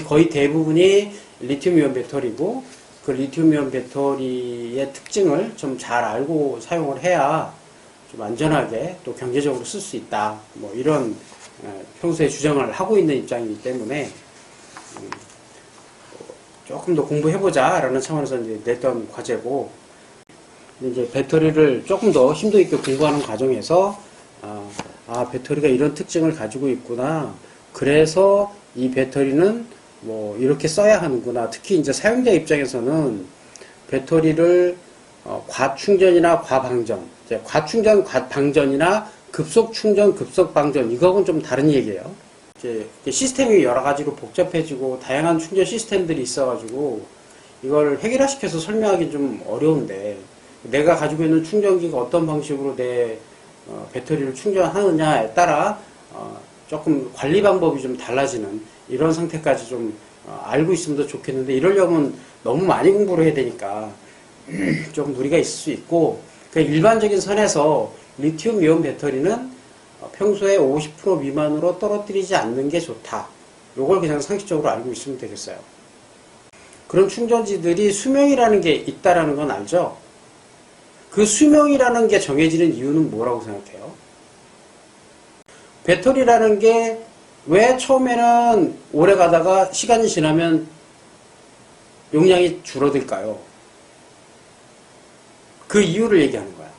거의 대부분이 리튬이온 배터리고, 그 리튬이온 배터리의 특징을 좀 잘 알고 사용을 해야 좀 안전하게 또 경제적으로 쓸 수 있다. 뭐 이런 평소에 주장을 하고 있는 입장이기 때문에 조금 더 공부해보자 라는 차원에서 이제 냈던 과제고, 이제 배터리를 조금 더 심도 있게 공부하는 과정에서 배터리가 이런 특징을 가지고 있구나. 그래서 이 배터리는 뭐 이렇게 써야 하는구나. 특히 이제 사용자 입장에서는 배터리를 과충전이나 과방전, 이제 과충전, 과방전이나 급속충전, 급속방전, 이거하고는 좀 다른 얘기예요. 이제 시스템이 여러 가지로 복잡해지고 다양한 충전 시스템들이 있어가지고 이걸 획일화시켜서 설명하기 좀 어려운데, 내가 가지고 있는 충전기가 어떤 방식으로 내 배터리를 충전하느냐에 따라 조금 관리 방법이 좀 달라지는 이런 상태까지 좀 알고 있으면 더 좋겠는데, 이러려면 너무 많이 공부를 해야 되니까 좀 무리가 있을 수 있고, 그냥 일반적인 선에서 리튬 이온 배터리는 평소에 50% 미만으로 떨어뜨리지 않는 게 좋다. 요걸 그냥 상식적으로 알고 있으면 되겠어요. 그런 충전지들이 수명이라는 게 있다라는 건 알죠? 그 수명이라는 게 정해지는 이유는 뭐라고 생각해요? 배터리라는 게 왜 처음에는 오래 가다가 시간이 지나면 용량이 줄어들까요? 그 이유를 얘기하는 거야.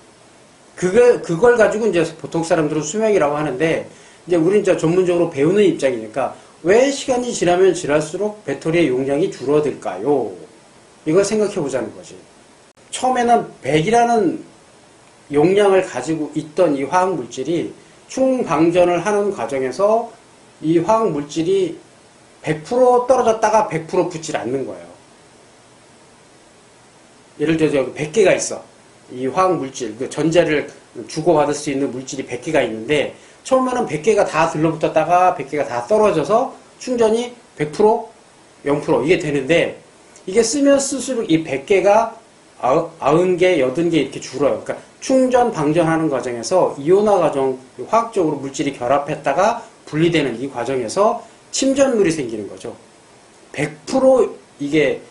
그걸 가지고 이제 보통 사람들은 수명이라고 하는데, 이제 우리는 이제 전문적으로 배우는 입장이니까 왜 시간이 지나면 지날수록 배터리의 용량이 줄어들까요? 이걸 생각해 보자는 거지. 처음에는 100이라는 용량을 가지고 있던 이 화학 물질이 충방전을 하는 과정에서 이 화학 물질이 100% 떨어졌다가 100% 붙질 않는 거예요. 예를 들어서 여기 100개가 있어. 이 화학 물질, 그 전자를 주고받을 수 있는 물질이 100개가 있는데, 처음에는 100개가 다 들러붙었다가 100개가 다 떨어져서 충전이 100%, 0% 이게 되는데, 이게 쓰면 쓸수록 이 100개가 90개, 80개 이렇게 줄어요. 그러니까 충전, 방전하는 과정에서 이온화 과정, 화학적으로 물질이 결합했다가 분리되는 이 과정에서 침전물이 생기는 거죠. 100% 이게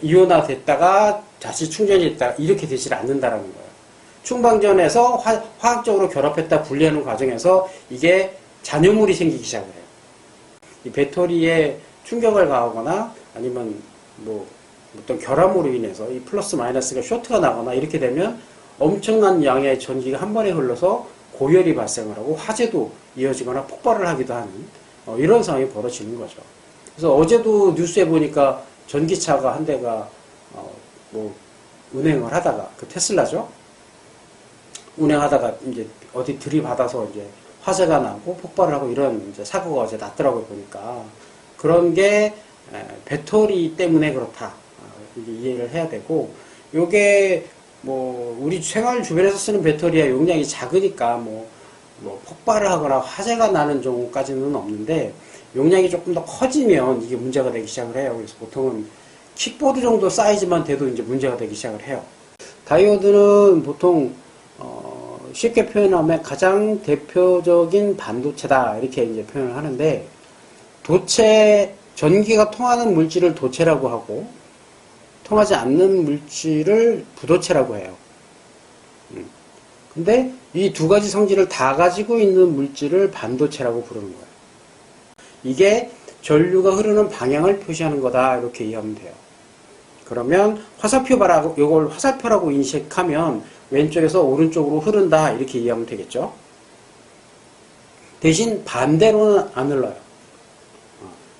이온화 됐다가 다시 충전이 됐다가 이렇게 되질 않는다라는 거예요. 충방전에서 화학적으로 결합했다 분리하는 과정에서 이게 잔여물이 생기기 시작을 해요. 이 배터리에 충격을 가하거나 아니면 뭐 어떤 결함으로 인해서 이 플러스 마이너스가 쇼트가 나거나 이렇게 되면 엄청난 양의 전기가 한 번에 흘러서 고열이 발생을 하고 화재도 이어지거나 폭발을 하기도 하는 이런 상황이 벌어지는 거죠. 그래서 어제도 뉴스에 보니까 전기차가 한 대가 뭐 운행을 하다가, 그 테슬라죠? 운행하다가 이제 어디 들이받아서 이제 화재가 나고 폭발을 하고 이런 이제 사고가 어제 났더라고요, 보니까. 그런 게 배터리 때문에 그렇다. 이제 이해를 해야 되고, 요게 뭐 우리 생활 주변에서 쓰는 배터리야 용량이 작으니까 뭐 폭발을 하거나 화재가 나는 정도까지는 없는데, 용량이 조금 더 커지면 이게 문제가 되기 시작을 해요. 그래서 보통은 킥보드 정도 사이즈만 돼도 이제 문제가 되기 시작을 해요. 다이오드는 보통 쉽게 표현하면 가장 대표적인 반도체다 이렇게 이제 표현을 하는데, 도체, 전기가 통하는 물질을 도체라고 하고 통하지 않는 물질을 부도체라고 해요. 근데 이 두 가지 성질을 다 가지고 있는 물질을 반도체라고 부르는 거예요. 이게 전류가 흐르는 방향을 표시하는 거다 이렇게 이해하면 돼요. 그러면 화살표 봐라, 이걸 화살표라고 인식하면 왼쪽에서 오른쪽으로 흐른다 이렇게 이해하면 되겠죠. 대신 반대로는 안 흘러요.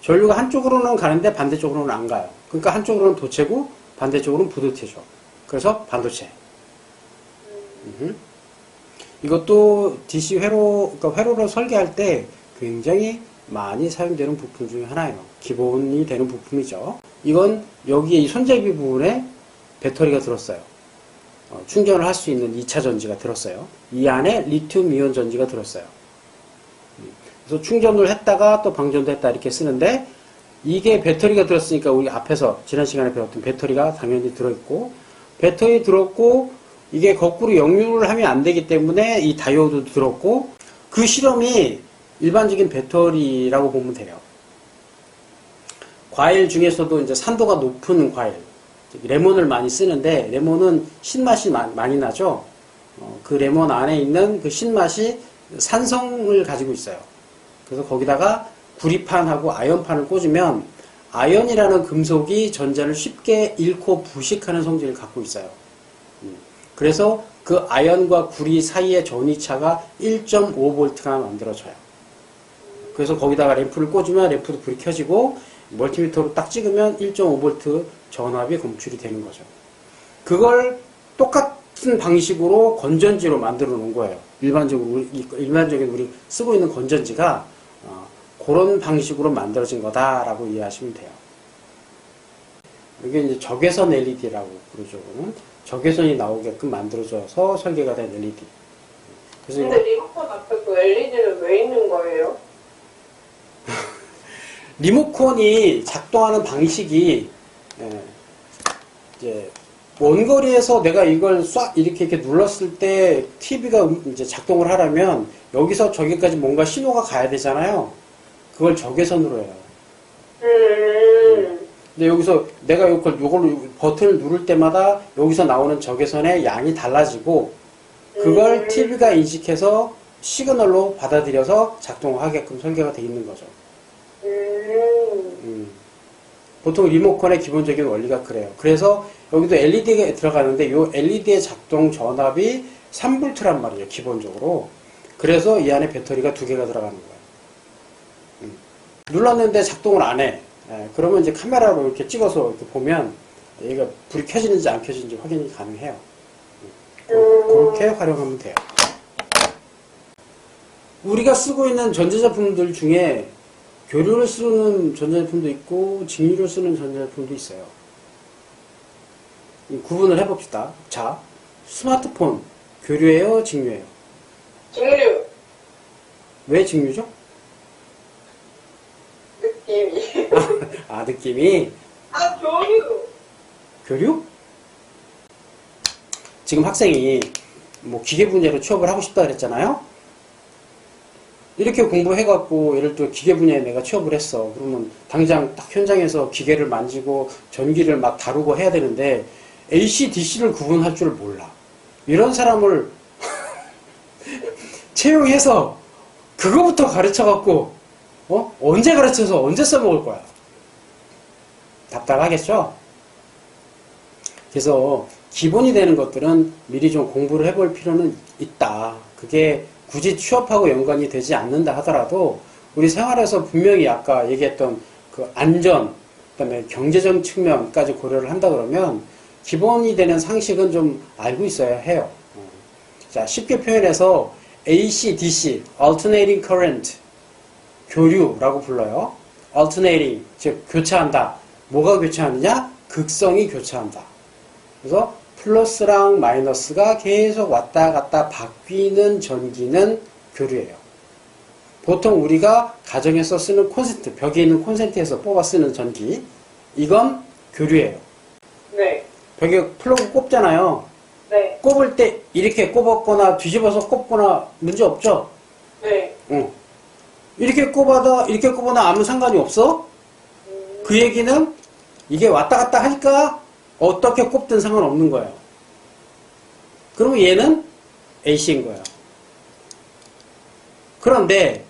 전류가 한쪽으로는 가는데 반대쪽으로는 안 가요. 그러니까 한쪽으로는 도체고 반대쪽으로는 부도체죠. 그래서 반도체. 이것도 DC 회로, 그러니까 회로를 설계할 때 굉장히 많이 사용되는 부품 중에 하나예요. 기본이 되는 부품이죠. 이건 여기에 이 손잡이 부분에 배터리가 들었어요. 충전을 할 수 있는 2차 전지가 들었어요. 이 안에 리튬 이온 전지가 들었어요. 그래서 충전을 했다가 또 방전도 했다 이렇게 쓰는데, 이게 배터리가 들었으니까 우리 앞에서 지난 시간에 배웠던 배터리가 당연히 들어있고, 배터리 들었고 이게 거꾸로 역류를 하면 안 되기 때문에 이 다이오드도 들었고, 그 실험이 일반적인 배터리라고 보면 돼요. 과일 중에서도 이제 산도가 높은 과일, 레몬을 많이 쓰는데, 레몬은 신맛이 많이 나죠? 그 레몬 안에 있는 그 신맛이 산성을 가지고 있어요. 그래서 거기다가 구리판하고 아연판을 꽂으면 아연이라는 금속이 전자를 쉽게 잃고 부식하는 성질을 갖고 있어요. 그래서 그 아연과 구리 사이의 전위차가 1.5V가 만들어져요. 그래서 거기다가 램프를 꽂으면 램프도 불이 켜지고 멀티미터로 딱 찍으면 1.5V 전압이 검출이 되는 거죠. 그걸 똑같은 방식으로 건전지로 만들어 놓은 거예요. 일반적인 우리 쓰고 있는 건전지가 그런 방식으로 만들어진 거다라고 이해하시면 돼요. 이게 이제 적외선 LED라고 그러죠. 적외선이 나오게끔 만들어져서 설계가 된 LED. 그래서 근데 리모컨 앞에 그 LED는 왜 있는 거예요? 리모컨이 작동하는 방식이 이제 원거리에서 내가 이걸 쏴 이렇게 눌렀을 때 TV가 이제 작동을 하려면 여기서 저기까지 뭔가 신호가 가야 되잖아요. 그걸 적외선으로 해요. 근데 여기서 내가 요걸 버튼을 누를 때마다 여기서 나오는 적외선의 양이 달라지고 그걸 TV가 인식해서 시그널로 받아들여서 작동하게끔 설계가 되어 있는 거죠. 보통 리모컨의 기본적인 원리가 그래요. 그래서 여기도 LED가 들어가는데 이 LED의 작동 전압이 3V란 말이에요. 기본적으로. 그래서 이 안에 배터리가 2개가 들어가는 거예요. 눌렀는데 작동을 안 해. 그러면 이제 카메라로 이렇게 찍어서 이렇게 보면 얘가 불이 켜지는지 안 켜지는지 확인이 가능해요. 그렇게 활용하면 돼요. 우리가 쓰고 있는 전자제품들 중에 교류를 쓰는 전자제품도 있고 직류를 쓰는 전자제품도 있어요. 구분을 해봅시다. 자, 스마트폰 교류예요, 직류예요? 직류. 왜 직류죠? 느낌이. 느낌이. 교류. 교류? 지금 학생이 뭐 기계 분야로 취업을 하고 싶다 그랬잖아요. 이렇게 공부해갖고 예를 들어 기계 분야에 내가 취업을 했어. 그러면 당장 딱 현장에서 기계를 만지고 전기를 막 다루고 해야 되는데 AC, DC를 구분할 줄 몰라. 이런 사람을 채용해서 그거부터 가르쳐갖고 언제 가르쳐서 언제 써먹을 거야? 답답하겠죠? 그래서 기본이 되는 것들은 미리 좀 공부를 해볼 필요는 있다. 그게 굳이 취업하고 연관이 되지 않는다 하더라도 우리 생활에서 분명히 아까 얘기했던 그 안전, 그다음에 경제적 측면까지 고려를 한다 그러면 기본이 되는 상식은 좀 알고 있어야 해요. 자, 쉽게 표현해서 AC, DC, Alternating Current, 교류라고 불러요. Alternating, 즉 교차한다. 뭐가 교차하느냐? 극성이 교차한다. 그래서 플러스랑 마이너스가 계속 왔다 갔다 바뀌는 전기는 교류예요. 보통 우리가 가정에서 쓰는 콘센트, 벽에 있는 콘센트에서 뽑아 쓰는 전기, 이건 교류예요. 네. 벽에 플러그 꼽잖아요. 네. 꼽을 때 이렇게 꼽았거나 뒤집어서 꼽거나 문제 없죠? 네. 이렇게 꼽아도 아무 상관이 없어? 그 얘기는 이게 왔다 갔다 하니까 어떻게 꼽든 상관없는 거예요. 그러면 얘는 AC인 거예요. 그런데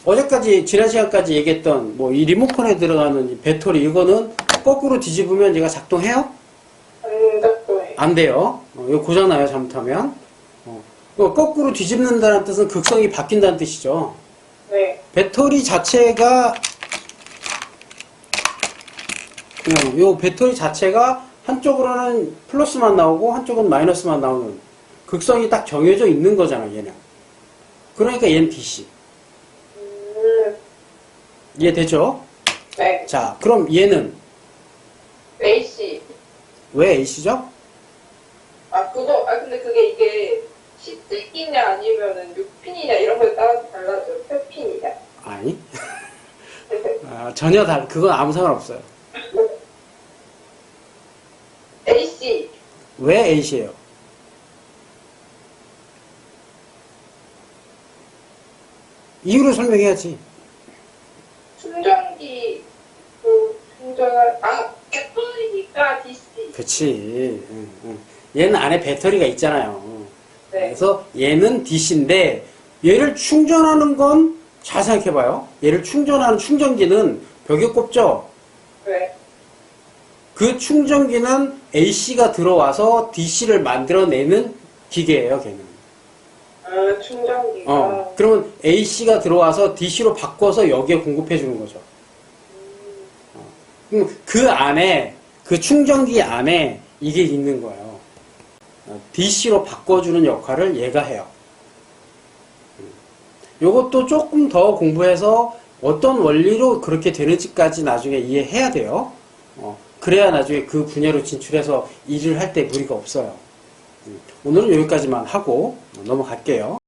어제까지 지난 시간까지 얘기했던 뭐 이 리모컨에 들어가는 이 배터리 이거는 거꾸로 뒤집으면 얘가 작동해요? 안 작동해. 안 돼요. 이거 고장나요 잘못하면. 거꾸로 뒤집는다는 뜻은 극성이 바뀐다는 뜻이죠. 네. 배터리 자체가 그냥 요 배터리 자체가 한쪽으로는 플러스만 나오고 한쪽은 마이너스만 나오는 극성이 딱 정해져 있는 거잖아 얘는. 그러니까 얘는 DC. 이해되죠? 네. 자, 그럼 얘는 AC. 왜 AC죠? 근데 그게 이게 10핀이냐 아니면은 6핀이냐 이런 거에 따라서 달라져. 몇 핀이냐? 아니. 전혀 그건 아무 상관없어요. AC. 왜 AC예요? 이유를 설명해야지. 충전기 그 충전할, 배터리니까 DC. 그치. 응, 응. 얘는 안에 배터리가 있잖아요. 네. 그래서 얘는 DC인데 얘를 충전하는 건 잘 생각해봐요. 얘를 충전하는 충전기는 벽에 꼽죠. 네. 그 충전기는 AC가 들어와서 DC를 만들어내는 기계예요, 걔는. 아, 충전기가. 그러면 AC가 들어와서 DC로 바꿔서 여기에 공급해 주는 거죠. 그럼 그 안에, 그 충전기 안에 이게 있는 거예요. DC로 바꿔주는 역할을 얘가 해요. 요것도 조금 더 공부해서 어떤 원리로 그렇게 되는지까지 나중에 이해해야 돼요. 그래야 나중에 그 분야로 진출해서 일을 할 때 무리가 없어요. 오늘은 여기까지만 하고 넘어갈게요.